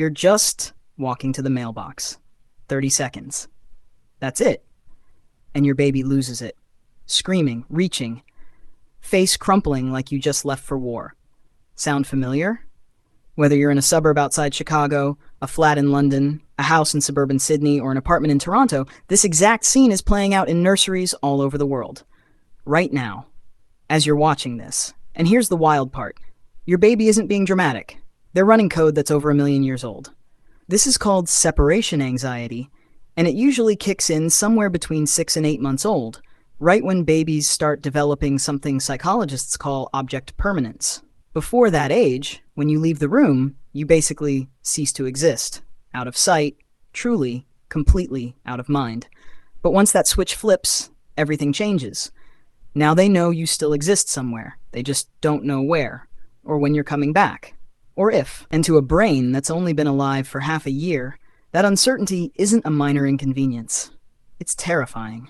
You're just walking to the mailbox. 30 seconds. That's it. And your baby loses it. Screaming, reaching, face crumpling like you just left for war. Sound familiar? Whether you're in a suburb outside Chicago, a flat in London, a house in suburban Sydney, or an apartment in Toronto, this exact scene is playing out in nurseries all over the world. Right now, as you're watching this. And here's the wild part. Your baby isn't being dramatic. They're running code that's over 1,000,000 years old. This is called separation anxiety, and it usually kicks in somewhere between 6 and 8 months old, right when babies start developing something psychologists call object permanence. Before that age, when you leave the room, you basically cease to exist, out of sight, truly, completely out of mind. But once that switch flips, everything changes. Now they know you still exist somewhere. They just don't know where, or when you're coming back, or if. And to a brain that's only been alive for half a year, that uncertainty isn't a minor inconvenience. It's terrifying.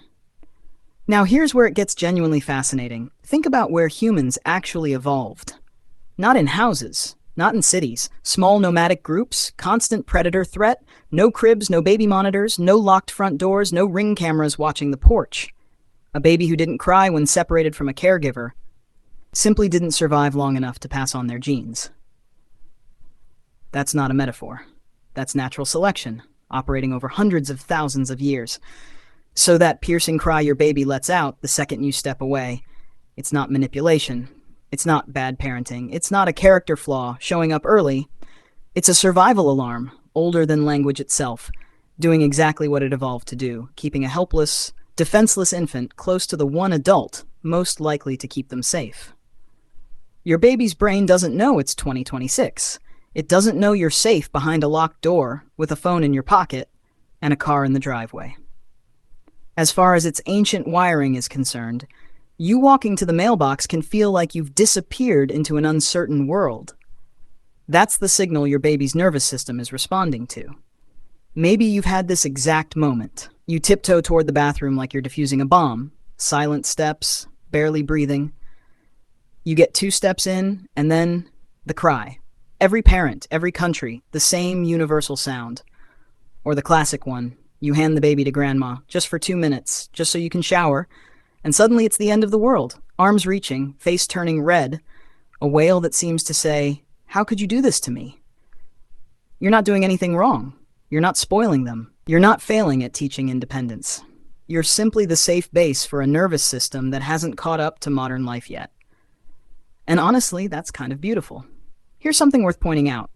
Now here's where it gets genuinely fascinating. Think about where humans actually evolved. Not in houses, not in cities, small nomadic groups, constant predator threat, no cribs, no baby monitors, no locked front doors, no ring cameras watching the porch. A baby who didn't cry when separated from a caregiver simply didn't survive long enough to pass on their genes. That's not a metaphor. That's natural selection, operating over hundreds of thousands of years. So that piercing cry your baby lets out the second you step away, it's not manipulation. It's not bad parenting. It's not a character flaw showing up early. It's a survival alarm, older than language itself, doing exactly what it evolved to do, keeping a helpless, defenseless infant close to the one adult most likely to keep them safe. Your baby's brain doesn't know it's 2026. It doesn't know you're safe behind a locked door with a phone in your pocket and a car in the driveway. As far as its ancient wiring is concerned, you walking to the mailbox can feel like you've disappeared into an uncertain world. That's the signal your baby's nervous system is responding to. Maybe you've had this exact moment. You tiptoe toward the bathroom like you're defusing a bomb. Silent steps, barely breathing. You get 2 steps in, and then the cry. Every parent, every country, the same universal sound. Or the classic one, you hand the baby to grandma, just for 2 minutes, just so you can shower, and suddenly it's the end of the world. Arms reaching, face turning red, a wail that seems to say, "How could you do this to me?" You're not doing anything wrong. You're not spoiling them. You're not failing at teaching independence. You're simply the safe base for a nervous system that hasn't caught up to modern life yet. And honestly, that's kind of beautiful. Here's something worth pointing out.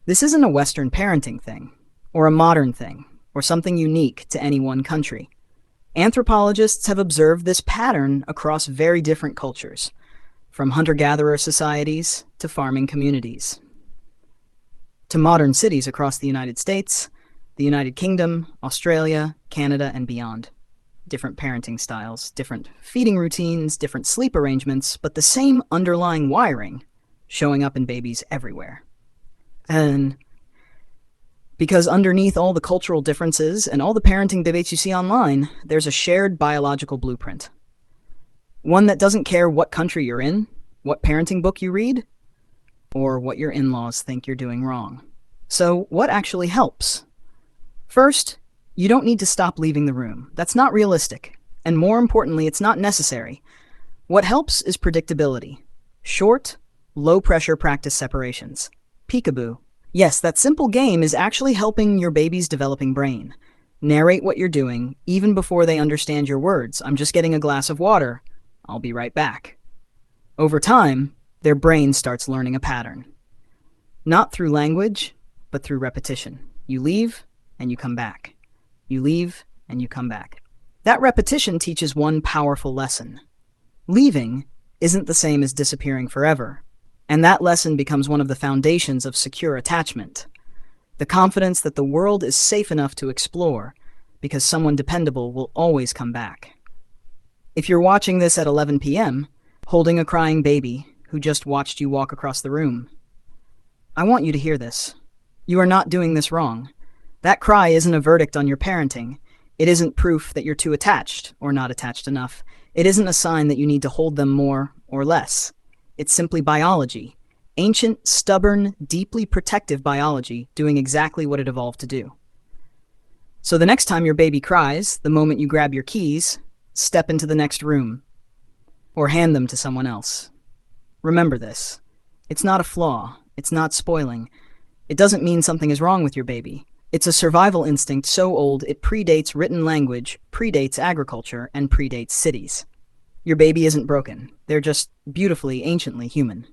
This isn't a Western parenting thing, or a modern thing, or something unique to any one country. Anthropologists have observed this pattern across very different cultures, from hunter-gatherer societies to farming communities, to modern cities across the United States, the United Kingdom, Australia, Canada, and beyond. Different parenting styles, different feeding routines, different sleep arrangements, but the same underlying wiring showing up in babies everywhere. And because underneath all the cultural differences and all the parenting debates you see online, there's a shared biological blueprint. One that doesn't care what country you're in, what parenting book you read, or what your in-laws think you're doing wrong. So what actually helps? First, you don't need to stop leaving the room. That's not realistic. And more importantly, it's not necessary. What helps is predictability. Short, low-pressure practice separations. Peekaboo. Yes, that simple game is actually helping your baby's developing brain. Narrate what you're doing, even before they understand your words. "I'm just getting a glass of water. I'll be right back." Over time, their brain starts learning a pattern. Not through language, but through repetition. You leave, and you come back. You leave, and you come back. That repetition teaches one powerful lesson. Leaving isn't the same as disappearing forever. And that lesson becomes one of the foundations of secure attachment. The confidence that the world is safe enough to explore, because someone dependable will always come back. If you're watching this at 11 p.m., holding a crying baby who just watched you walk across the room, I want you to hear this. You are not doing this wrong. That cry isn't a verdict on your parenting. It isn't proof that you're too attached or not attached enough. It isn't a sign that you need to hold them more or less. It's simply biology, Ancient, stubborn, deeply protective biology doing exactly what it evolved to do. So the next time your baby cries, the moment you grab your keys, step into the next room or hand them to someone else. Remember this. It's not a flaw. It's not spoiling. It doesn't mean something is wrong with your baby. It's a survival instinct so old it predates written language, predates agriculture, and predates cities. Your baby isn't broken. They're just beautifully, anciently human.